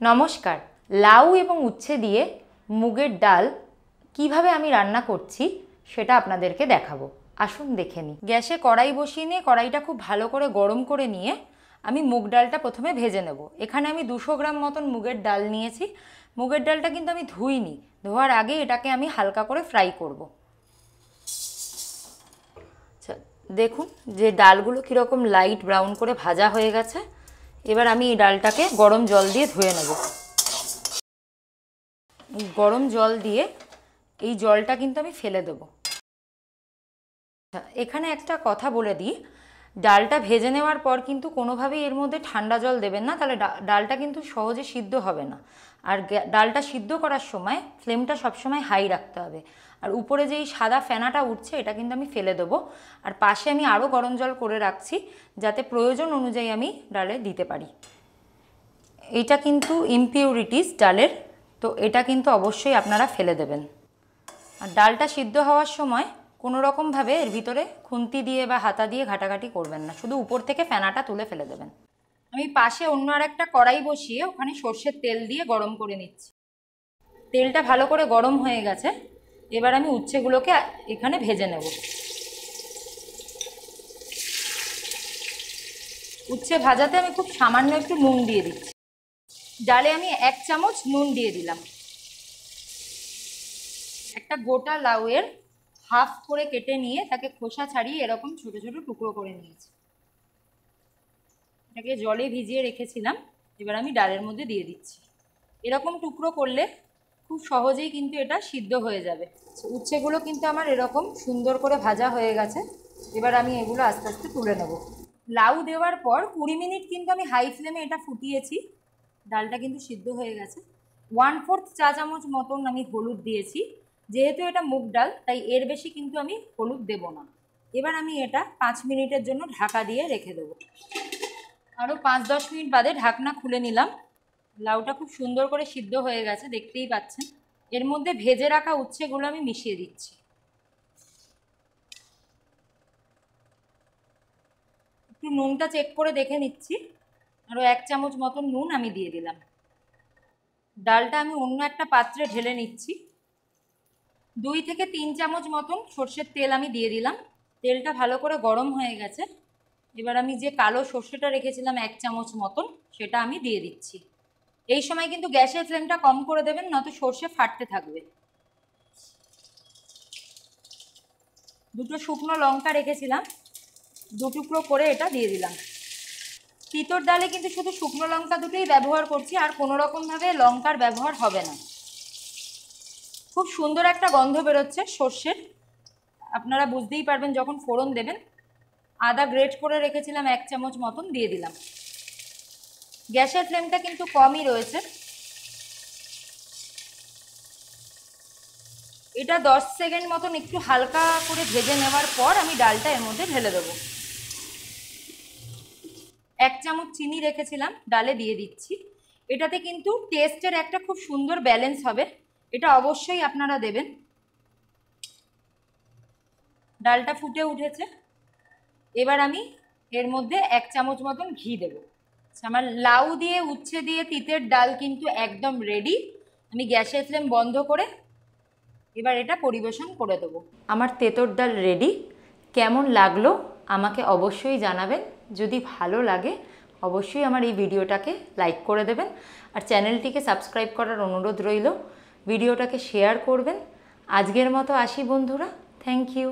নমস্কার, লাউ এবং উচ্ছে দিয়ে মুগের ডাল কিভাবে আমি রান্না করছি সেটা আপনাদেরকে দেখাবো। আসুন দেখে নিই। গ্যাসে কড়াই বসিয়ে নিয়ে কড়াইটা খুব ভালো করে গরম করে নিয়ে আমি মুগ ডালটা প্রথমে ভেজে নেব। এখানে আমি 200 গ্রাম মতন মুগের ডাল নিয়েছি। মুগের ডালটা কিন্তু আমি ধুইনি, ধোয়ার আগে এটাকে আমি হালকা করে ফ্রাই করব। আচ্ছা, দেখুন যে ডালগুলো কীরকম লাইট ব্রাউন করে ভাজা হয়ে গেছে। এবার আমি এই ডালটাকে গরম জল দিয়ে ধুয়ে নেব। গরম জল দিয়ে এই জলটা কিন্তু আমি ফেলে দেবো। এখানে একটা কথা বলে দিই, ডালটা ভেজে নেওয়ার পর কিন্তু কোনোভাবেই এর মধ্যে ঠান্ডা জল দেবেন না, তাহলে ডালটা কিন্তু সহজে সিদ্ধ হবে না। আর ডালটা সিদ্ধ করার সময় ফ্লেমটা সবসময় হাই রাখতে হবে। আর উপরে যেই সাদা ফেনাটা উঠছে এটা কিন্তু আমি ফেলে দেবো। আর পাশে আমি আরও গরম জল করে রাখছি, যাতে প্রয়োজন অনুযায়ী আমি ডালে দিতে পারি। এটা কিন্তু ইমপিউরিটিস ডালের, তো এটা কিন্তু অবশ্যই আপনারা ফেলে দেবেন। আর ডালটা সিদ্ধ হওয়ার সময় কোনো রকমভাবে এর ভিতরে খুন্তি দিয়ে বা হাতা দিয়ে ঘাটাঘাটি করবেন না, শুধু উপর থেকে ফেনাটা তুলে ফেলে দেবেন। আমি পাশে অন্য আর একটা কড়াই বসিয়ে ওখানে সর্ষের তেল দিয়ে গরম করে নিচ্ছি। তেলটা ভালো করে গরম হয়ে গেছে। এবার আমি উচ্ছেগুলোকে এখানে ভেজে নেব। উচ্ছে ভাজাতে আমি খুব সামান্য একটু নুন দিয়ে দিচ্ছি। ডালে আমি 1 চামচ নুন দিয়ে দিলাম। একটা গোটা লাউয়ের হাফ করে কেটে নিয়ে তাকে খোসা ছাড়িয়ে এরকম ছোট ছোট টুকরো করে নিয়েছি। এটাকে জলে ভিজিয়ে রেখেছিলাম, এবার আমি ডালের মধ্যে দিয়ে দিচ্ছি। এরকম টুকরো করলে খুব সহজেই কিন্তু এটা সিদ্ধ হয়ে যাবে। উচ্ছেগুলো কিন্তু আমার এরকম সুন্দর করে ভাজা হয়ে গেছে। এবার আমি এগুলো আস্তে আস্তে তুলে নেব। লাউ দেওয়ার পর 20 মিনিট কিন্তু আমি হাই ফ্লেমে এটা ফুটিয়েছি। ডালটা কিন্তু সিদ্ধ হয়ে গেছে। 1/4 চা চামচ মতন আমি হলুদ দিয়েছি। যেহেতু এটা মুগ ডাল তাই এর বেশি কিন্তু আমি হলুদ দেব না। এবার আমি এটা 5 মিনিটের জন্য ঢাকা দিয়ে রেখে দেবো। আরও 5-10 মিনিট বাদে ঢাকনা খুলে নিলাম। লাউটা খুব সুন্দর করে সিদ্ধ হয়ে গেছে, দেখতেই পাচ্ছেন। এর মধ্যে ভেজে রাখা উচ্ছেগুলো আমি মিশিয়ে দিচ্ছি। একটু নুনটা চেক করে দেখে নিচ্ছি। আরও 1 চামচ মতন নুন আমি দিয়ে দিলাম। ডালটা আমি অন্য একটা পাত্রে ঢেলে নিচ্ছি। 2 থেকে 3 চামচ মতন সর্ষের তেল আমি দিয়ে দিলাম। তেলটা ভালো করে গরম হয়ে গেছে। এবার আমি যে কালো সর্ষেটা রেখেছিলাম 1 চামচ মতন, সেটা আমি দিয়ে দিচ্ছি। এই সময় কিন্তু গ্যাসের ফ্লেমটা কম করে দেবেন, নয়তো সর্ষে ফাটতে থাকবে। 2টো শুকনো লঙ্কা রেখেছিলাম, 2 টুকরো করে এটা দিয়ে দিলাম। তিতর ডালে কিন্তু শুধু শুকনো লঙ্কা দুটোই ব্যবহার করছি, আর কোনো রকমভাবে লঙ্কার ব্যবহার হবে না। খুব সুন্দর একটা গন্ধ বেরোচ্ছে সর্ষের, আপনারা বুঝতেই পারবেন যখন ফোড়ন দেবেন। আদা গ্রেট করে রেখেছিলাম 1 চামচ মতন দিয়ে দিলাম। গ্যাসের ফ্লেমটা কিন্তু কমই রয়েছে। এটা 10 সেকেন্ড মতন একটু হালকা করে ভেজে নেওয়ার পর আমি ডালটা এর মধ্যে ঢেলে দেবো। 1 চামচ চিনি রেখেছিলাম, ডালে দিয়ে দিচ্ছি। এটাতে কিন্তু টেস্টের একটা খুব সুন্দর ব্যালেন্স হবে, এটা অবশ্যই আপনারা দেবেন। ডালটা ফুটে উঠেছে। এবার আমি এর মধ্যে 1 চামচ মতন ঘি দেব। আমার লাউ দিয়ে উচ্ছে দিয়ে তিতের ডাল কিন্তু একদম রেডি। আমি গ্যাসের ফ্লেম বন্ধ করে এবার এটা পরিবেশন করে দেবো। আমার তেঁতুর ডাল রেডি। কেমন লাগলো আমাকে অবশ্যই জানাবেন। যদি ভালো লাগে অবশ্যই আমার এই ভিডিওটাকে লাইক করে দেবেন, আর চ্যানেলটিকে সাবস্ক্রাইব করার অনুরোধ রইল। ভিডিওটাকে শেয়ার করবেন। আজকের মতো আসি বন্ধুরা, থ্যাংক ইউ।